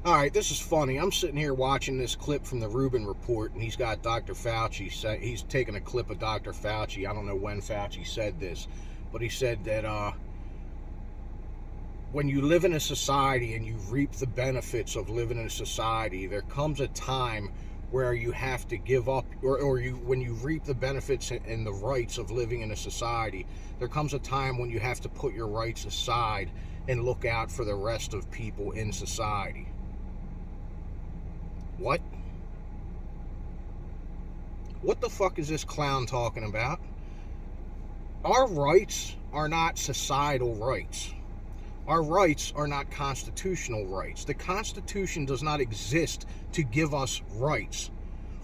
All right, this is funny. I'm sitting here watching this clip from the Rubin Report, and he's got Dr. Fauci. He's taking a clip of Dr. Fauci. I don't know when Fauci said this, but he said that when you live in a society and you reap the benefits of living in a society, there comes a time where you have to give up, when you reap the benefits and the rights of living in a society, there comes a time when you have to put your rights aside and look out for the rest of people in society. What? What the fuck is this clown talking about? Our rights are not societal rights. Our rights are not constitutional rights. The Constitution does not exist to give us rights.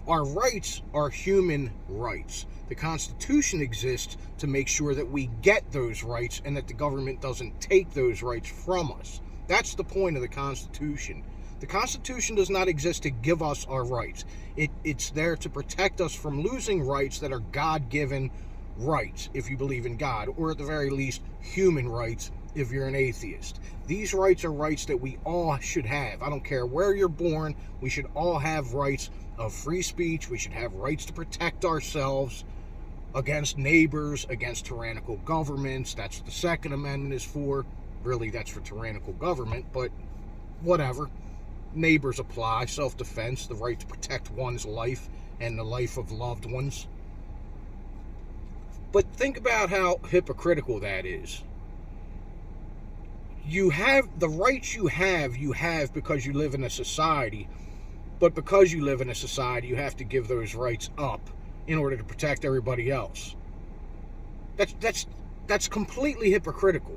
Our rights are human rights. The Constitution exists to make sure that we get those rights and that the government doesn't take those rights from us. That's the point of the Constitution. The Constitution does not exist to give us our rights. It's there to protect us from losing rights that are God-given rights, if you believe in God, or at the very least, human rights if you're an atheist. These rights are rights that we all should have. I don't care where you're born, we should all have rights of free speech. We should have rights to protect ourselves against neighbors, against tyrannical governments. That's what the Second Amendment is for. Really, that's for tyrannical government, but whatever. Neighbors apply, self-defense, the right to protect one's life and the life of loved ones. But think about how hypocritical that is. You have the rights you have because you live in a society, but because you live in a society, you have to give those rights up in order to protect everybody else. That's completely hypocritical.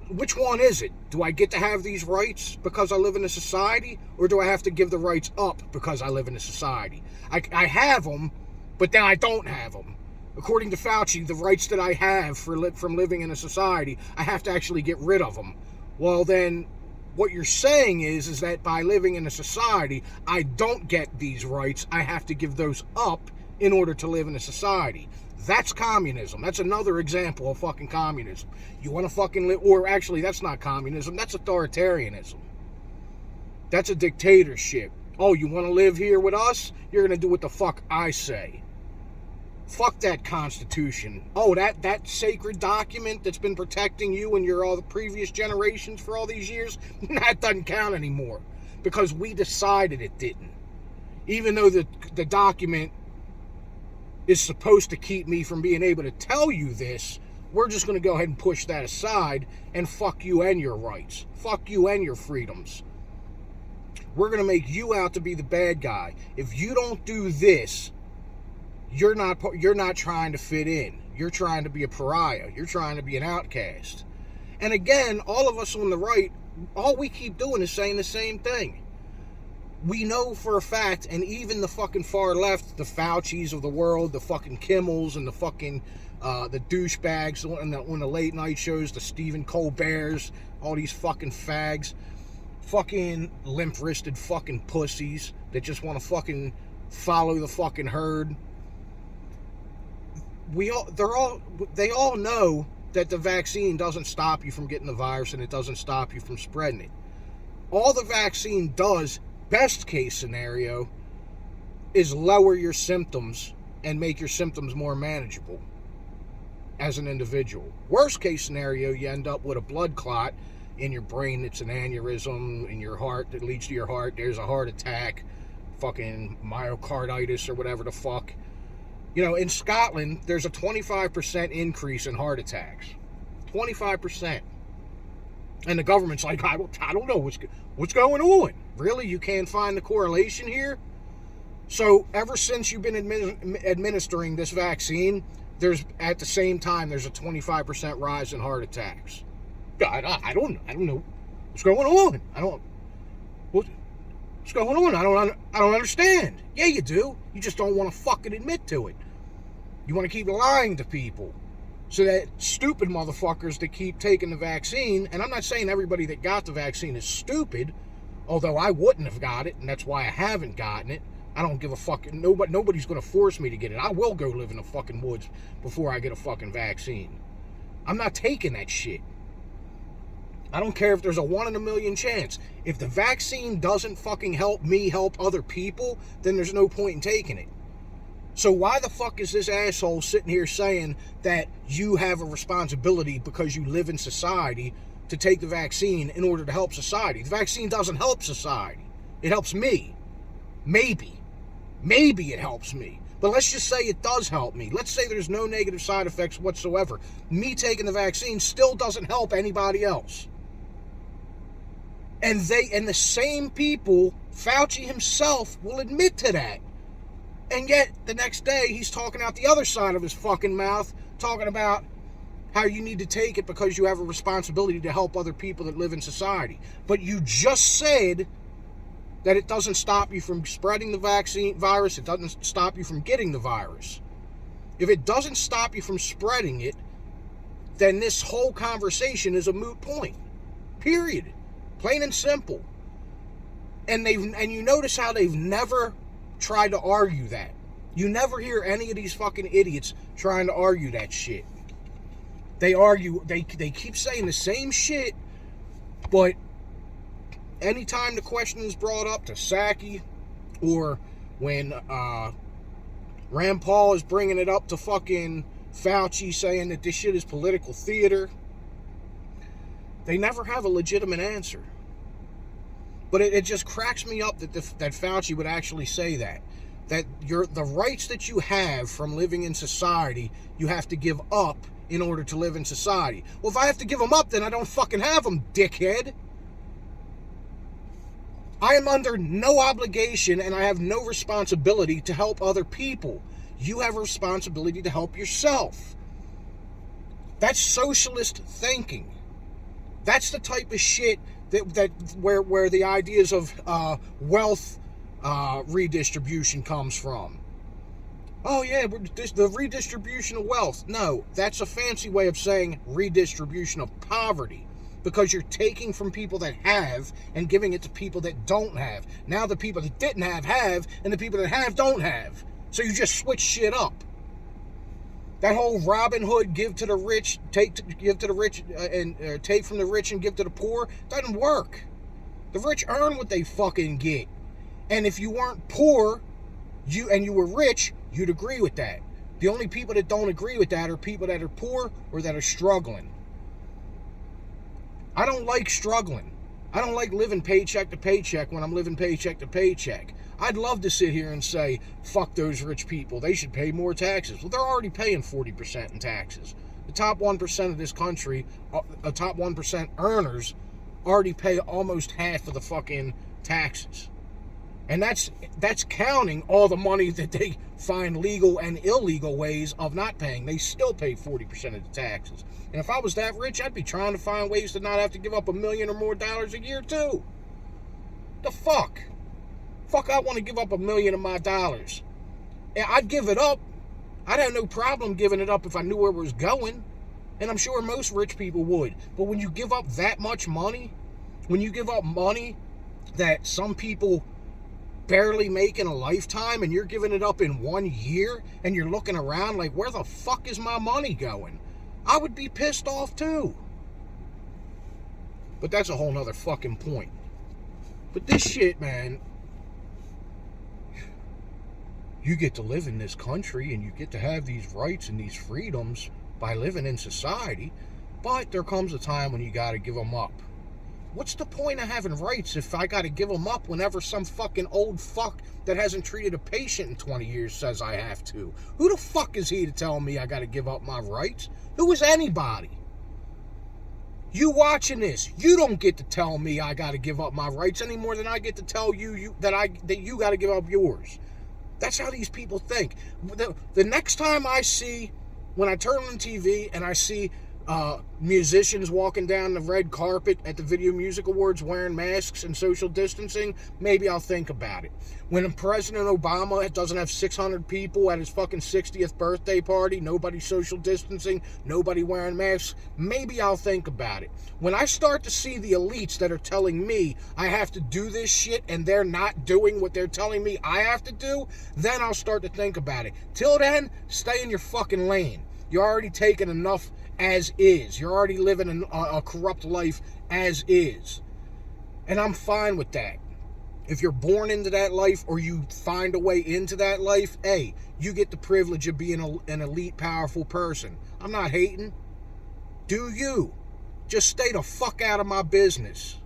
Which one is it? Do I get to have these rights because I live in a society, or do I have to give the rights up because I live in a society? I have them, but then I don't have them. According to Fauci, the rights that I have from living in a society, I have to actually get rid of them. Well, then, what you're saying is that by living in a society, I don't get these rights. I have to give those up in order to live in a society. That's communism. That's another example of fucking communism. You want to fucking live, or actually, that's not communism. That's authoritarianism. That's a dictatorship. Oh, you want to live here with us? You're going to do what the fuck I say. Fuck that Constitution. Oh, that sacred document that's been protecting you and all the previous generations for all these years, that doesn't count anymore because we decided it didn't. Even though the document is supposed to keep me from being able to tell you this, we're just going to go ahead and push that aside and fuck you and your rights. Fuck you and your freedoms. We're going to make you out to be the bad guy. If you don't do this, you're not trying to fit in. You're trying to be a pariah. You're trying to be an outcast. And again, all of us on the right, all we keep doing is saying the same thing. We know for a fact, and even the fucking far left, the Faucis of the world, the fucking Kimmels and the fucking the douchebags on the late night shows, the Stephen Colberts, all these fucking fags, fucking limp-wristed fucking pussies that just want to fucking follow the fucking herd. They all know that the vaccine doesn't stop you from getting the virus and it doesn't stop you from spreading it. All the vaccine does, best case scenario, is lower your symptoms and make your symptoms more manageable as an individual. Worst case scenario, you end up with a blood clot in your brain. It's an aneurysm in your heart that leads to your heart. There's a heart attack, fucking myocarditis or whatever the fuck. You know, in Scotland, there's a 25% increase in heart attacks. 25%. And the government's like, I don't know what's going on. Really? You can't find the correlation here? So ever since you've been administering this vaccine, at the same time, there's a 25% rise in heart attacks. I don't know what's going on. What's going on? I don't understand. Yeah, you do. You just don't want to fucking admit to it. You want to keep lying to people so that stupid motherfuckers that keep taking the vaccine, and I'm not saying everybody that got the vaccine is stupid, although I wouldn't have got it, and that's why I haven't gotten it. I don't give a fuck. Nobody's going to force me to get it. I will go live in the fucking woods before I get a fucking vaccine. I'm not taking that shit. I don't care if there's a 1 in a million chance. If the vaccine doesn't fucking help me help other people, then there's no point in taking it. So why the fuck is this asshole sitting here saying that you have a responsibility because you live in society to take the vaccine in order to help society? The vaccine doesn't help society. It helps me. Maybe it helps me. But let's just say it does help me. Let's say there's no negative side effects whatsoever. Me taking the vaccine still doesn't help anybody else. And the same people, Fauci himself, will admit to that. And yet, the next day, he's talking out the other side of his fucking mouth, talking about how you need to take it because you have a responsibility to help other people that live in society. But you just said that it doesn't stop you from spreading the virus. It doesn't stop you from getting the virus. If it doesn't stop you from spreading it, then this whole conversation is a moot point. Period. Plain and simple. And you notice how they've never tried to argue that. You never hear any of these fucking idiots trying to argue that shit. They argue, they keep saying the same shit, but anytime the question is brought up to Psaki, or when Rand Paul is bringing it up to fucking Fauci saying that this shit is political theater, they never have a legitimate answer. But it just cracks me up that that Fauci would actually say that the rights that you have from living in society, you have to give up in order to live in society. Well, if I have to give them up, then I don't fucking have them, dickhead. I am under no obligation and I have no responsibility to help other people. You have a responsibility to help yourself. That's socialist thinking. That's the type of shit where the ideas of wealth redistribution comes from. Oh yeah, the redistribution of wealth. No, that's a fancy way of saying redistribution of poverty, because you're taking from people that have and giving it to people that don't have. Now the people that didn't have, and the people that have don't have. So you just switch shit up. That whole Robin Hood, give to the rich, take from the rich and give to the poor, doesn't work. The rich earn what they fucking get. And if you weren't poor, you were rich, you'd agree with that. The only people that don't agree with that are people that are poor or that are struggling. I don't like struggling. I don't like living paycheck to paycheck when I'm living paycheck to paycheck. I'd love to sit here and say, fuck those rich people. They should pay more taxes. Well, they're already paying 40% in taxes. The top 1% of this country, top 1% earners, already pay almost half of the fucking taxes. And that's counting all the money that they find legal and illegal ways of not paying. They still pay 40% of the taxes. And if I was that rich, I'd be trying to find ways to not have to give up $1 million or more a year too. The fuck? Fuck, I want to give up $1 million of my dollars. I'd give it up. I'd have no problem giving it up if I knew where it was going. And I'm sure most rich people would. But when you give up that much money, when you give up money that some people barely make in a lifetime, and you're giving it up in 1 year, and you're looking around like, where the fuck is my money going? I would be pissed off too. But that's a whole nother fucking point. But this shit, man, you get to live in this country and you get to have these rights and these freedoms by living in society, but there comes a time when you gotta give them up. What's the point of having rights if I gotta give them up whenever some fucking old fuck that hasn't treated a patient in 20 years says I have to? Who the fuck is he to tell me I gotta give up my rights? Who is anybody? You watching this, you don't get to tell me I gotta give up my rights any more than I get to tell you that you gotta give up yours. That's how these people think. The next time when I turn on TV and I see musicians walking down the red carpet at the Video Music Awards wearing masks and social distancing, maybe I'll think about it. When President Obama doesn't have 600 people at his fucking 60th birthday party, nobody social distancing, nobody wearing masks, maybe I'll think about it. When I start to see the elites that are telling me I have to do this shit and they're not doing what they're telling me I have to do, then I'll start to think about it. Till then, stay in your fucking lane. You're already taking enough as is. You're already living a corrupt life as is. And I'm fine with that. If you're born into that life or you find a way into that life, hey, you get the privilege of being an elite, powerful person. I'm not hating. Do you. Just stay the fuck out of my business.